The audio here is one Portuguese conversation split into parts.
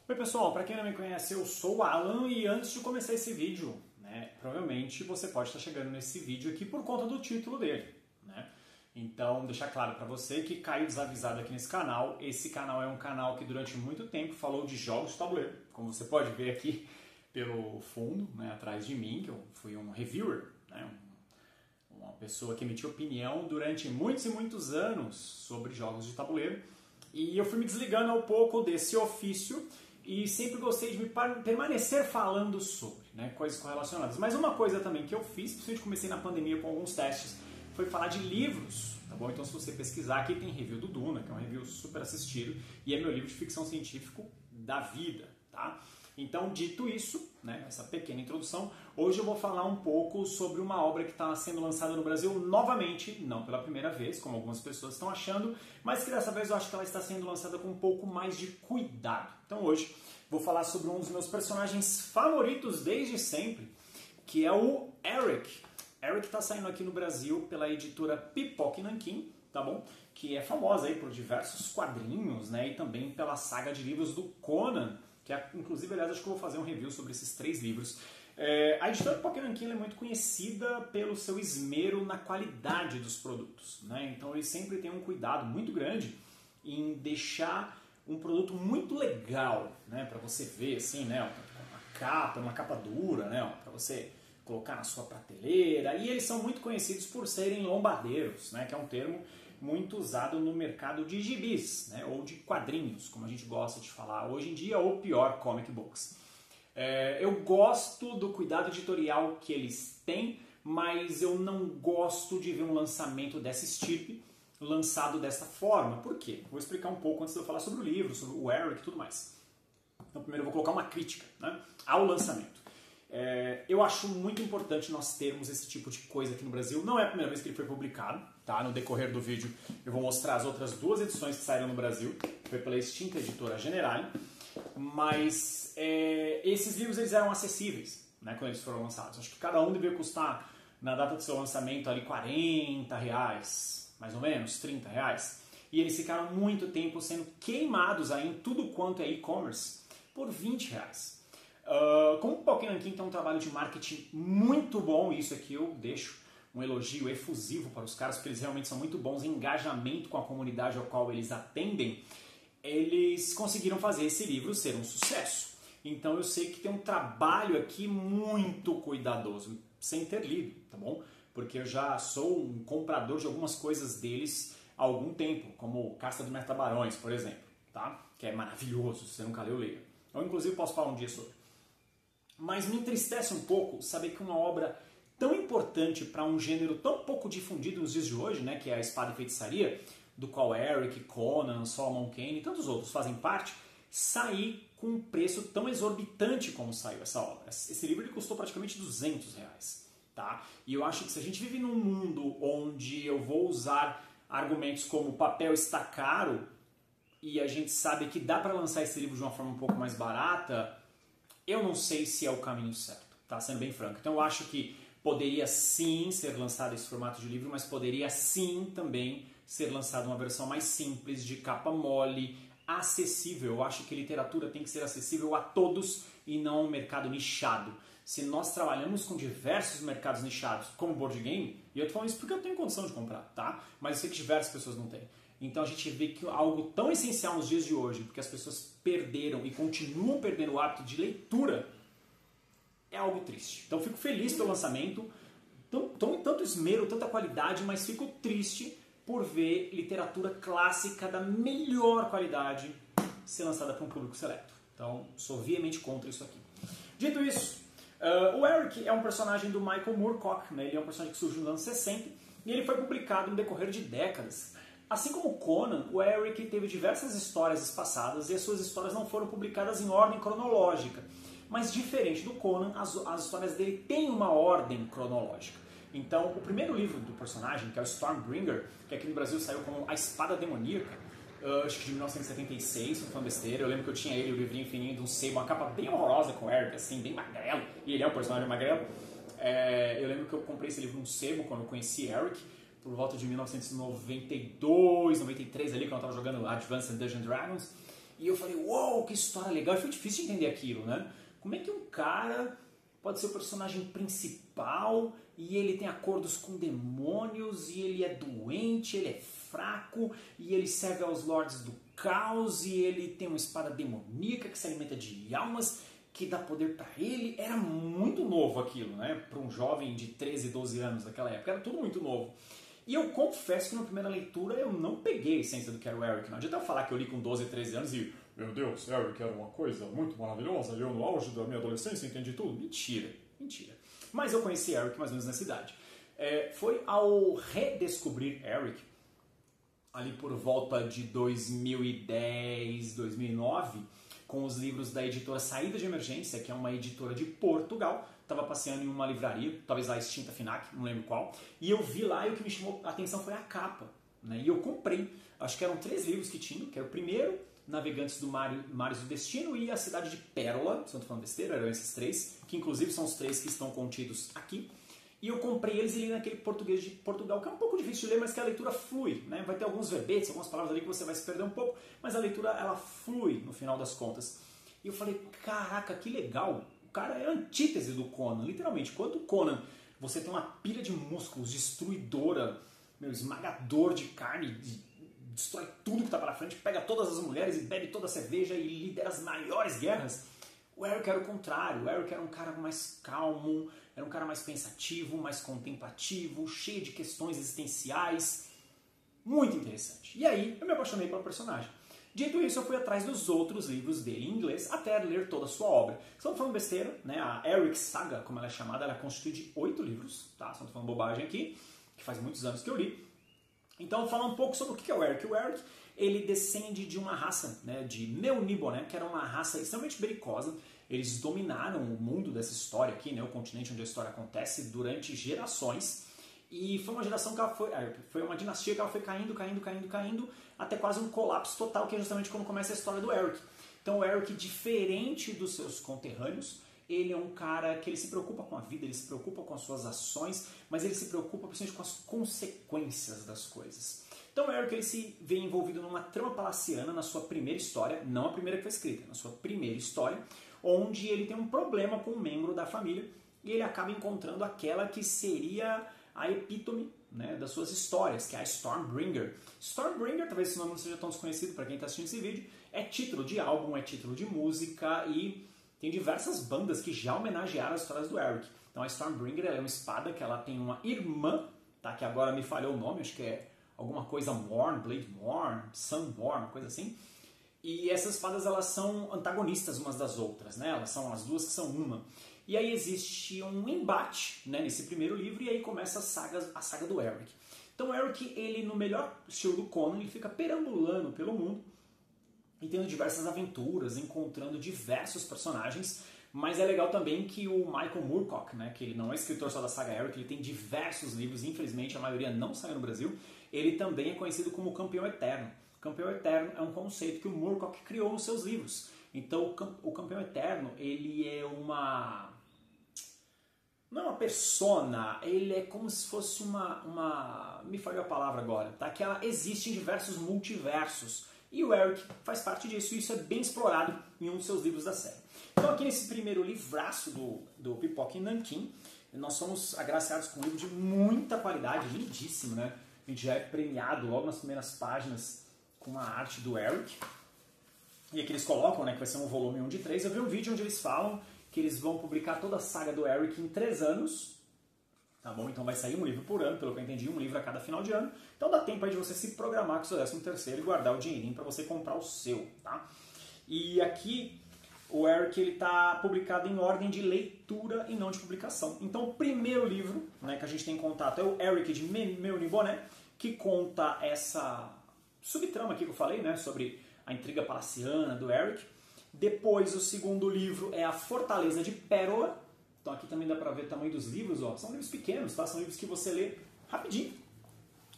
Oi pessoal, para quem não me conhece, eu sou o Alan e antes de começar esse vídeo, provavelmente você pode estar chegando nesse vídeo aqui por conta do título dele, né? Então, deixar claro para você que caiu desavisado aqui nesse canal. Esse canal é um canal que durante muito tempo falou de jogos de tabuleiro, como você pode ver aqui pelo fundo, atrás de mim, que eu fui um reviewer, uma pessoa que emitiu opinião durante muitos e muitos anos sobre jogos de tabuleiro. E eu fui me desligando um pouco desse ofício e sempre gostei de me permanecer falando sobre coisas correlacionadas. Mas uma coisa também que eu fiz, principalmente comecei na pandemia com alguns testes, foi falar de livros, tá bom? Então se você pesquisar, aqui tem review do Duna, que é um review super assistido, e é meu livro de ficção científica da vida, tá? Então, dito isso, essa pequena introdução, hoje eu vou falar um pouco sobre uma obra que está sendo lançada no Brasil novamente, não pela primeira vez, como algumas pessoas estão achando, mas que dessa vez eu acho que ela está sendo lançada com um pouco mais de cuidado. Então hoje vou falar sobre um dos meus personagens favoritos desde sempre, que é o Eric. Eric está saindo aqui no Brasil pela editora Pipoca e Nanquim, tá bom? Que é famosa aí por diversos quadrinhos, e também pela saga de livros do Conan, que inclusive, aliás, acho que eu vou fazer um review sobre esses 3 livros. A editora Pipoca e Nanquim é muito conhecida pelo seu esmero na qualidade dos produtos, Então eles sempre têm um cuidado muito grande em deixar um produto muito legal, para você ver, assim, uma capa dura, para você colocar na sua prateleira. E eles são muito conhecidos por serem lombardeiros, que é um termo muito usado no mercado de gibis, ou de quadrinhos, como a gente gosta de falar hoje em dia, ou pior, comic books. Eu gosto do cuidado editorial que eles têm, mas eu não gosto de ver um lançamento dessa estirpe lançado dessa forma. Por quê? Vou explicar um pouco antes de eu falar sobre o livro, sobre o Eric e tudo mais. Então primeiro eu vou colocar uma crítica ao lançamento. Eu acho muito importante nós termos esse tipo de coisa aqui no Brasil. Não é a primeira vez que ele foi publicado, tá? No decorrer do vídeo eu vou mostrar as outras 2 edições que saíram no Brasil. Foi pela extinta editora Generale. Mas esses livros eles eram acessíveis, quando eles foram lançados. Acho que cada um devia custar, na data do seu lançamento, ali R$40, mais ou menos, R$30. E eles ficaram muito tempo sendo queimados aí em tudo quanto é e-commerce por R$20. Como o Pipoca e Nanquim tem um trabalho de marketing muito bom, isso aqui eu deixo um elogio efusivo para os caras, porque eles realmente são muito bons em engajamento com a comunidade ao qual eles atendem, eles conseguiram fazer esse livro ser um sucesso. Então eu sei que tem um trabalho aqui muito cuidadoso, sem ter lido, tá bom? Porque eu já sou um comprador de algumas coisas deles há algum tempo, como Casta dos Metabarões, por exemplo, tá? Que é maravilhoso, se você nunca leu, leia. Eu inclusive posso falar um dia sobre. Mas me entristece um pouco saber que uma obra tão importante para um gênero tão pouco difundido nos dias de hoje, que é a espada e feitiçaria, do qual Eric, Conan, Solomon Kane e tantos outros fazem parte, sair com um preço tão exorbitante como saiu essa obra. Esse livro ele custou praticamente R$200, tá? E eu acho que se a gente vive num mundo onde eu vou usar argumentos como o papel está caro e a gente sabe que dá para lançar esse livro de uma forma um pouco mais barata, eu não sei se é o caminho certo, tá? Sendo bem franco. Então eu acho que poderia sim ser lançado esse formato de livro, mas poderia sim também ser lançado uma versão mais simples, de capa mole, acessível. Eu acho que literatura tem que ser acessível a todos e não um mercado nichado. Se nós trabalhamos com diversos mercados nichados, como board game, e eu tô falando isso porque eu tenho condição de comprar, tá? Mas eu sei que diversas pessoas não têm. Então a gente vê que algo tão essencial nos dias de hoje, porque as pessoas perderam e continuam perdendo o hábito de leitura, é algo triste. Então fico feliz pelo lançamento, tanto esmero, tanta qualidade, mas fico triste por ver literatura clássica da melhor qualidade ser lançada para um público seleto. Então sou veemente contra isso aqui. Dito isso, o Eric é um personagem do Michael Moorcock, ele é um personagem que surgiu nos anos 60 e ele foi publicado no decorrer de décadas. Assim como o Conan, o Eric teve diversas histórias espaçadas e as suas histórias não foram publicadas em ordem cronológica. Mas diferente do Conan, as histórias dele têm uma ordem cronológica. Então, o primeiro livro do personagem, que é o Stormbringer, que aqui no Brasil saiu como A Espada Demoníaca, acho que de 1976, se não for besteira. Eu lembro que eu tinha ele, o livrinho fininho de um sebo, uma capa bem horrorosa com o Eric, assim, bem magrelo, e ele é um personagem magrelo. Eu lembro que eu comprei esse livro num sebo quando eu conheci Eric, por volta de 1992, 93 ali, quando eu estava jogando Advanced Dungeons & Dragons. E eu falei, uou, que história legal. E foi difícil de entender aquilo, né? Como é que um cara pode ser o personagem principal e ele tem acordos com demônios e ele é doente, ele é fraco e ele serve aos lords do caos e ele tem uma espada demoníaca que se alimenta de almas que dá poder pra ele? Era muito novo aquilo, né? Para um jovem de 13, 12 anos daquela época, era tudo muito novo. E eu confesso que na primeira leitura eu não peguei a essência do que era o Eric. Não adianta eu falar que eu li com 12, 13 anos e, meu Deus, Eric era uma coisa muito maravilhosa, eu no auge da minha adolescência entendi tudo. Mentira, mentira. Mas eu conheci Eric mais ou menos nessa idade. Foi ao redescobrir Eric, ali por volta de 2010, 2009, com os livros da editora Saída de Emergência, que é uma editora de Portugal. Estava passeando em uma livraria, talvez lá extinta FINAC, não lembro qual, e eu vi lá e o que me chamou a atenção foi a capa, né? E eu comprei, acho que eram 3 livros que tinham, que era o primeiro, Navegantes do Mares do Destino, e A Cidade de Pérola, se eu não estou falando besteira, eram esses 3, que inclusive são os 3 que estão contidos aqui. E eu comprei eles e li naquele português de Portugal, que é um pouco difícil de ler, mas que a leitura flui, né? Vai ter alguns verbetes, algumas palavras ali que você vai se perder um pouco, mas a leitura ela flui no final das contas. E eu falei, caraca, que legal! O cara é a antítese do Conan, literalmente. Enquanto o Conan, você tem uma pilha de músculos, destruidora, esmagador de carne, destrói tudo que está para frente, pega todas as mulheres e bebe toda a cerveja e lidera as maiores guerras. O Eric era o contrário. O Eric era um cara mais calmo, era um cara mais pensativo, mais contemplativo, cheio de questões existenciais. Muito interessante. E aí eu me apaixonei pelo personagem. Dito isso, eu fui atrás dos outros livros dele em inglês até ler toda a sua obra. Se eu não tô falando besteira, né? A Eric Saga, como ela é chamada, ela é constituída de 8 livros, tá? Se eu não tô falando bobagem aqui, que faz muitos anos que eu li. Então, vou falar um pouco sobre o que é o Eric. O Eric, ele descende de uma raça, né, de Meuniboné, que era uma raça extremamente belicosa. Eles dominaram o mundo dessa história aqui, né, o continente onde a história acontece, durante gerações. E foi uma geração que ela foi uma dinastia que ela foi caindo, até quase um colapso total, que é justamente quando começa a história do Eric. Então o Eric, diferente dos seus conterrâneos, ele é um cara que ele se preocupa com a vida, ele se preocupa com as suas ações, mas ele se preocupa principalmente com as consequências das coisas. Então o Eric ele se vê envolvido numa trama palaciana na sua primeira história, não a primeira que foi escrita, na sua primeira história, onde ele tem um problema com um membro da família e ele acaba encontrando aquela que seria a epítome, né, das suas histórias, que é a Stormbringer. Stormbringer, talvez esse nome não seja tão desconhecido para quem está assistindo esse vídeo, é título de álbum, é título de música e tem diversas bandas que já homenagearam as histórias do Eric. Então a Stormbringer ela é uma espada que ela tem uma irmã, tá, que agora me falhou o nome, acho que é alguma coisa Morn, Blade Morn, Sun Morn, uma coisa assim. E essas espadas elas são antagonistas umas das outras, né? Elas são as duas que são uma. E aí existe um embate, né, nesse primeiro livro e aí começa a saga do Eric. Então o Eric, ele no melhor estilo do Conan, ele fica perambulando pelo mundo e tendo diversas aventuras, encontrando diversos personagens, mas é legal também que o Michael Moorcock, né, que ele não é escritor só da saga Eric, ele tem diversos livros, infelizmente a maioria não saiu no Brasil, ele também é conhecido como Campeão Eterno. Campeão Eterno é um conceito que o Moorcock criou nos seus livros. Então o Campeão Eterno, ele é não é uma persona, ele é como se fosse me falhou a palavra agora, tá? Que ela existe em diversos multiversos. E o Eric faz parte disso, e isso é bem explorado em um dos seus livros da série. Então aqui nesse primeiro livraço do Pipoca em Nanquim, nós somos agraciados com um livro de muita qualidade, lindíssimo, né? A gente já é premiado logo nas primeiras páginas com a arte do Eric. E aqui eles colocam, né, que vai ser um volume 1 de 3. Eu vi um vídeo onde eles falam que eles vão publicar toda a saga do Eric em 3 anos. Tá bom? Então vai sair um livro por ano, pelo que eu entendi, um livro a cada final de ano. Então dá tempo aí de você se programar com o seu 13º e guardar o dinheirinho para você comprar o seu, tá? E aqui o Eric ele tá publicado em ordem de leitura e não de publicação. Então o primeiro livro, né, que a gente tem em contato é o Eric de Meuniboné, que conta essa subtrama aqui que eu falei, né, sobre a intriga palaciana do Eric. Depois o segundo livro é A Fortaleza de Pérola. Então aqui também dá para ver o tamanho dos livros, ó. São livros pequenos, tá? São livros que você lê rapidinho.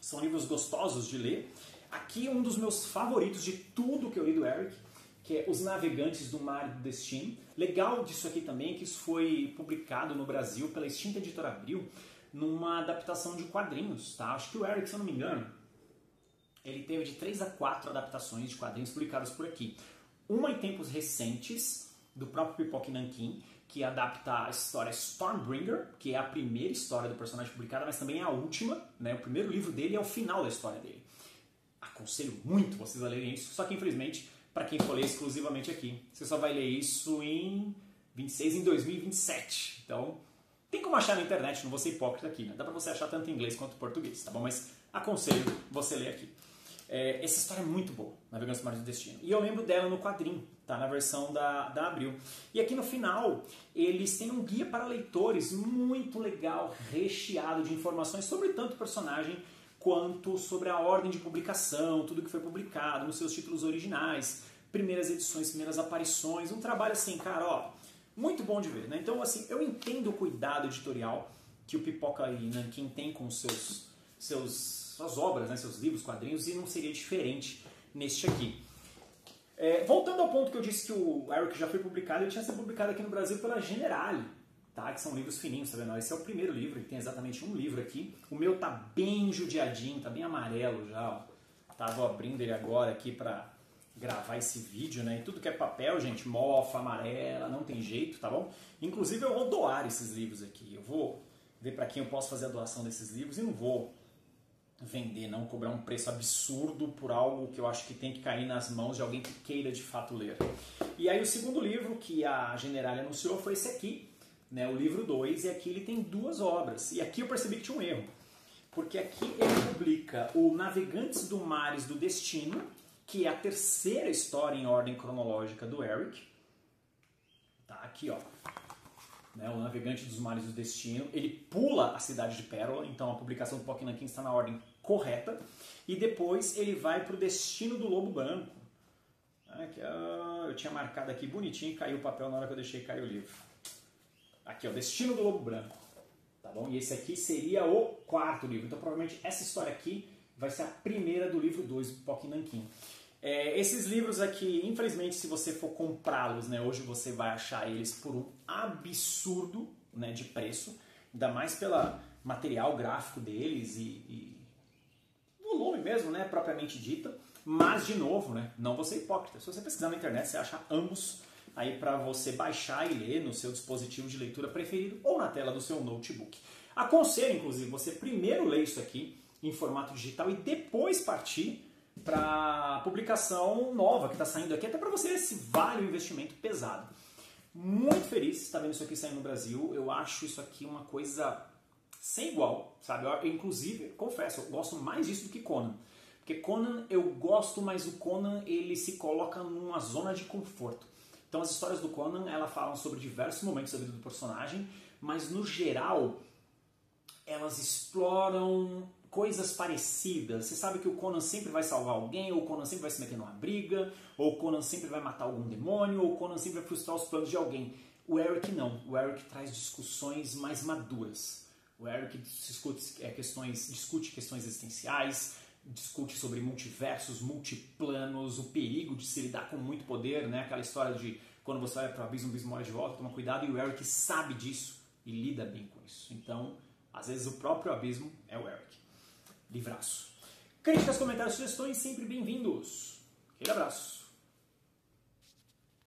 São livros gostosos de ler. Aqui um dos meus favoritos de tudo que eu li do Eric, que é Os Navegantes do Mar do Destino. Legal disso aqui também é que isso foi publicado no Brasil pela extinta Editora Abril numa adaptação de quadrinhos, tá? Acho que o Eric, se eu não me engano, ele teve de 3 a 4 adaptações de quadrinhos publicadas por aqui. uma em tempos recentes, do próprio Pipoca e Nanquim, que adapta a história Stormbringer, que é a primeira história do personagem publicada, mas também é a última, né? O primeiro livro dele é o final da história dele. Aconselho muito vocês a lerem isso, só que infelizmente, para quem for ler exclusivamente aqui, você só vai ler isso em 2027. Então, tem como achar na internet, não vou ser hipócrita aqui, né? Dá pra você achar tanto em inglês quanto em português, tá bom? Mas aconselho você ler aqui. Essa história é muito boa, Navegando nos Mares do Destino. E eu lembro dela no quadrinho, tá? Na versão da Abril. E aqui no final, eles têm um guia para leitores muito legal, recheado de informações sobre tanto o personagem quanto sobre a ordem de publicação, tudo que foi publicado nos seus títulos originais, primeiras edições, primeiras aparições. Um trabalho assim, cara, ó, muito bom de ver, né? Então, assim, eu entendo o cuidado editorial que o Pipoca e Nanquim tem com suas obras, né, seus livros, quadrinhos, e não seria diferente neste aqui. Voltando ao ponto que eu disse que o Eric já foi publicado, ele tinha sido publicado aqui no Brasil pela Generale, tá? Que são livros fininhos, tá vendo? Esse é o primeiro livro, ele tem exatamente um livro aqui. O meu tá bem judiadinho, tá bem amarelo já, ó. Tava abrindo ele agora aqui pra gravar esse vídeo, né? E tudo que é papel, gente, mofa, amarela, não tem jeito, tá bom? Inclusive eu vou doar esses livros aqui. Eu vou ver pra quem eu posso fazer a doação desses livros e não vou vender, não cobrar um preço absurdo por algo que eu acho que tem que cair nas mãos de alguém que queira de fato ler. E aí o segundo livro que a Generale anunciou foi esse aqui, né, o livro 2, e aqui ele tem 2 obras. E aqui eu percebi que tinha um erro, porque aqui ele publica o Navegantes do Mares do Destino, que é a terceira história em ordem cronológica do Eric. Tá aqui, ó. Né, o Navegante dos Mares do Destino, ele pula a Cidade de Pérola, então a publicação do Pipoca e Nanquim está na ordem correta, e depois ele vai para o Destino do Lobo Branco. Aqui, eu tinha marcado aqui bonitinho e caiu o papel na hora que eu deixei cair o livro. Aqui, ó, Destino do Lobo Branco. Tá bom? E esse aqui seria o 4º livro, então provavelmente essa história aqui vai ser a primeira do livro 2 do Pipoca e Nanquim. Esses livros aqui, infelizmente, se você for comprá-los, né, hoje você vai achar eles por um absurdo, né, de preço, ainda mais pelo material gráfico deles e volume mesmo, né, propriamente dita. Mas, de novo, né, não vou ser hipócrita. Se você pesquisar na internet, você acha ambos aí para você baixar e ler no seu dispositivo de leitura preferido ou na tela do seu notebook. Aconselho, inclusive, você primeiro ler isso aqui em formato digital e depois partir para a publicação nova que está saindo aqui, até para você ver se vale o investimento pesado. Muito feliz de estar vendo isso aqui saindo no Brasil. Eu acho isso aqui uma coisa sem igual, sabe? Eu, inclusive, confesso, eu gosto mais disso do que Conan. Porque Conan eu gosto, mas o Conan ele se coloca numa zona de conforto. Então as histórias do Conan, ela falam sobre diversos momentos da vida do personagem, mas no geral elas exploram coisas parecidas. Você sabe que o Conan sempre vai salvar alguém, ou o Conan sempre vai se meter numa briga, ou o Conan sempre vai matar algum demônio, ou o Conan sempre vai frustrar os planos de alguém. O Eric não. O Eric traz discussões mais maduras. O Eric discute questões existenciais, discute sobre multiversos, multiplanos, o perigo de se lidar com muito poder, né? Aquela história de quando você vai para o abismo olha de volta, toma cuidado, e o Eric sabe disso e lida bem com isso. Então, às vezes o próprio abismo é o Eric. Livraço. Críticas, comentários, sugestões, sempre bem-vindos. Aquele abraço.